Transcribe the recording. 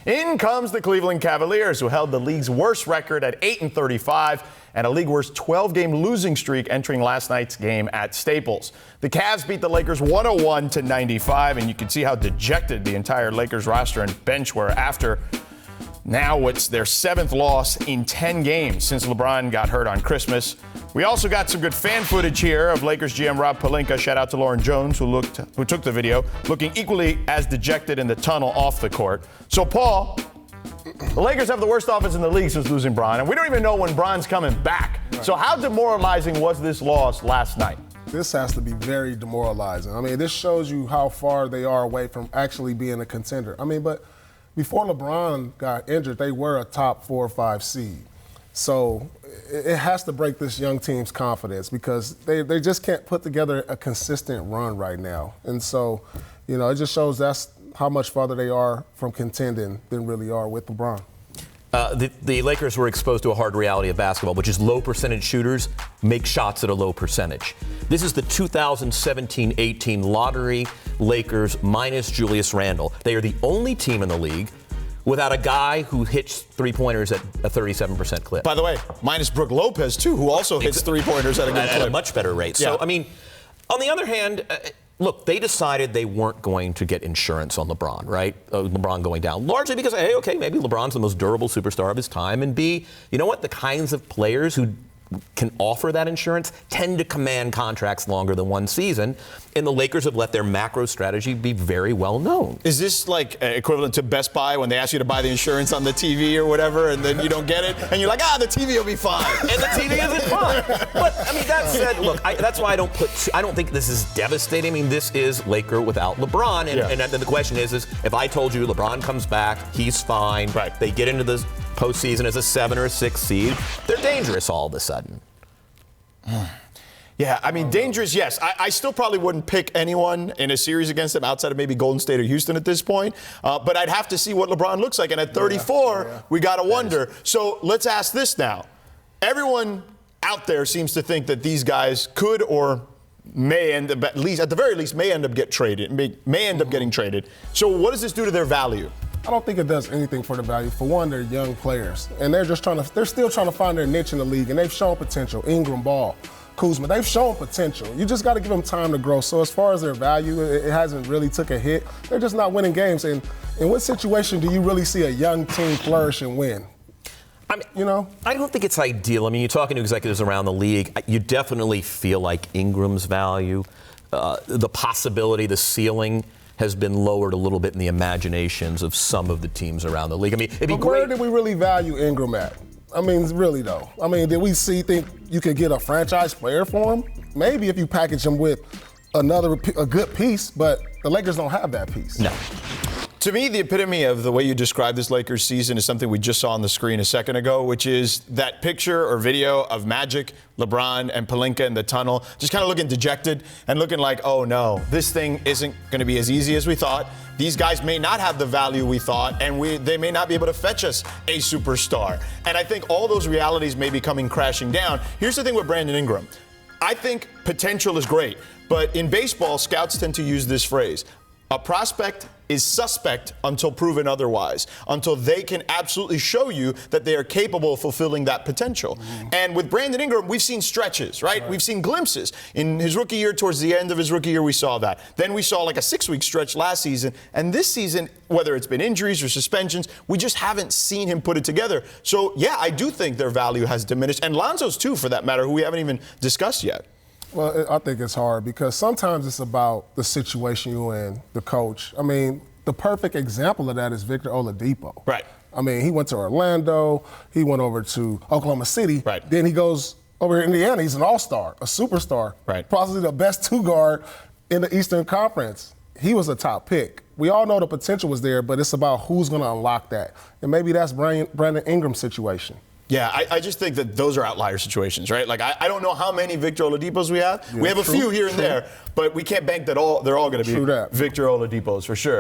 In comes the Cleveland Cavaliers, who held the league's worst record at 8-35 and a league worst 12-game losing streak entering last night's game at Staples. The Cavs beat the Lakers 101-95, and you can see how dejected the entire Lakers roster and bench were after. Now it's their 7th loss in 10 games since LeBron got hurt on Christmas. We also got some good fan footage here of Lakers GM Rob Pelinka. Shout out to Lauren Jones, who took the video, looking equally as dejected in the tunnel off the court. So, Paul, the Lakers have the worst offense in the league since losing Bron, and we don't even know when Bron's coming back. Right. So how demoralizing was this loss last night? This has to be very demoralizing. I mean, this shows you how far they are away from actually being a contender. I mean, but before LeBron got injured, they were a top 4 or 5 seed. So it has to break this young team's confidence because they just can't put together a consistent run right now. And so, you know, it just shows that's how much farther they are from contending than really are with LeBron. The Lakers were exposed to a hard reality of basketball, which is low percentage shooters make shots at a low percentage. This is the 2017-18 lottery Lakers minus Julius Randle. They are the only team in the league without a guy who hits three-pointers at a 37% clip. By the way, minus Brook Lopez, too, who also hits three-pointers at a good clip. At a much better rate. So, I mean, on the other hand, look, they decided they weren't going to get insurance on LeBron, right? LeBron going down. Largely because, A, okay, maybe LeBron's the most durable superstar of his time, and B, you know what? The kinds of players who can offer that insurance tend to command contracts longer than one season, and the Lakers have let their macro strategy be very well known. Is this like equivalent to Best Buy when they ask you to buy the insurance on the TV or whatever, and then you don't get it, and you're like, the TV will be fine, and the TV isn't fine. But I mean, that said, look, that's why I don't think this is devastating. I mean, this is Laker without LeBron, and then the question is if I told you LeBron comes back, he's fine, right? They get into the postseason as a 7 or a 6 seed, they're dangerous all of a sudden. Yeah, I mean, dangerous, yes. I still probably wouldn't pick anyone in a series against them outside of maybe Golden State or Houston at this point. But I'd have to see what LeBron looks like. And at 34, we got to wonder. So let's ask this now. Everyone out there seems to think that these guys could or may end up, at the very least, may end up getting traded. So what does this do to their value? I don't think it does anything for the value. For one, they're young players, and they're still trying to find their niche in the league, and they've shown potential. Ingram, Ball, Kuzma, they've shown potential. You just got to give them time to grow. So as far as their value, it hasn't really took a hit. They're just not winning games. And in what situation do you really see a young team flourish and win? I mean, I don't think it's ideal. I mean, you're talking to executives around the league. You definitely feel like Ingram's value, the possibility, the ceiling has been lowered a little bit in the imaginations of some of the teams around the league. I mean, it'd be great. Where did we really value Ingram at? I mean, really though. I mean, did we think you could get a franchise player for him? Maybe if you package him with a good piece, but the Lakers don't have that piece. No. To me, the epitome of the way you describe this Lakers season is something we just saw on the screen a second ago, which is that picture or video of Magic, LeBron, and Pelinka in the tunnel, just kind of looking dejected and looking like, oh no, this thing isn't going to be as easy as we thought. These guys may not have the value we thought, and they may not be able to fetch us a superstar. And I think all those realities may be coming crashing down. Here's the thing with Brandon Ingram. I think potential is great, but in baseball, scouts tend to use this phrase. A prospect is suspect until proven otherwise, until they can absolutely show you that they are capable of fulfilling that potential. And with Brandon Ingram, we've seen stretches, right? We've seen glimpses. In his rookie year, towards the end of his rookie year, we saw that. Then we saw like a 6-week stretch last season. And this season, whether it's been injuries or suspensions, we just haven't seen him put it together. So, yeah, I do think their value has diminished. And Lonzo's, too, for that matter, who we haven't even discussed yet. Well, I think it's hard because sometimes it's about the situation you're in, the coach. I mean, the perfect example of that is Victor Oladipo. Right. I mean, he went to Orlando. He went over to Oklahoma City. Right. Then he goes over to Indiana. He's an all-star, a superstar. Right. Possibly the best two-guard in the Eastern Conference. He was a top pick. We all know the potential was there, but it's about who's going to unlock that. And maybe that's Brandon Ingram's situation. Yeah, I just think that those are outlier situations, right? Like, I don't know how many Victor Oladipos we have. We have a few here and there, but we can't bank that they're all going to be Victor Oladipos for sure.